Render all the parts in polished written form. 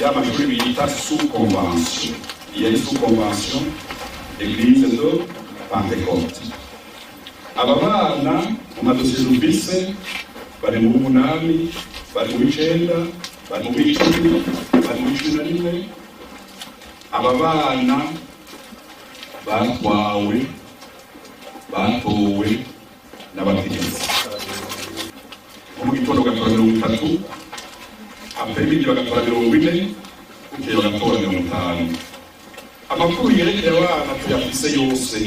y'amashuri bita sous-convention. Il y a une sous-convention Église de Pentecôte. Aba bana mu madosiye dufise bari mu munani, bari mu icenda, bari mu icumi, bari mu cumi na rimwe. Aba bana batwawe batowe n'abategetsi mu gitondo gatora 30, apemidi bagatora 40, bukeye bagatora 50. Amakuru yerekeye abana tuyafise yose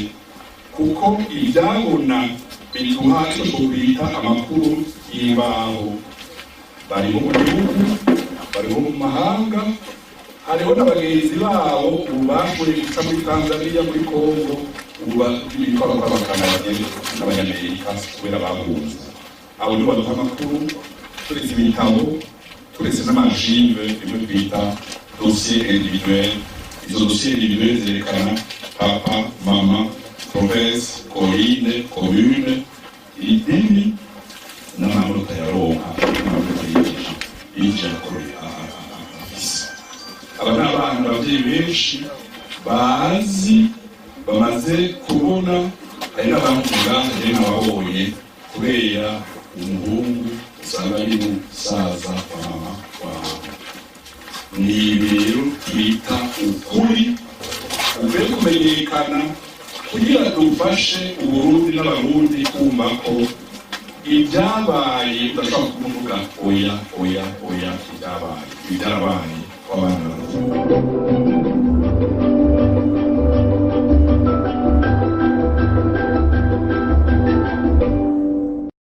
kuko ibyabona bituha icyo twita amakuru y'imbaho. Bariho mu gihugu, bariho mu mahanga, hariho n'abagenzi babo ubu bashoboye guca muri Tanzania, muri Congo, ubu bitwara kw'abakanadiye n'abanyamerika kubera bahunze. Abo nibo baduha amakuru, turetse ibitabo, turetse n'amarchive bimwe twita dossier individuel. Izo dossier individuel zerekana papa, mama, province, commune, commune, idini n'amanota yaronka n'amanota yigisha yigisha kuri afisi. Aba ni abana ababyeyi benshi bazi bamaze kubona, hari n'abavuga hari n'ababonye kubera umuhungu usanga ari musaza wa mama wawe. Ni ibintu twita ukuri ukwiye kumenyekana kugira dufashe Uburundi n'Abarundi kumva ko ibyabaye udashobora kuvuga oya ibyabaye kw'abana.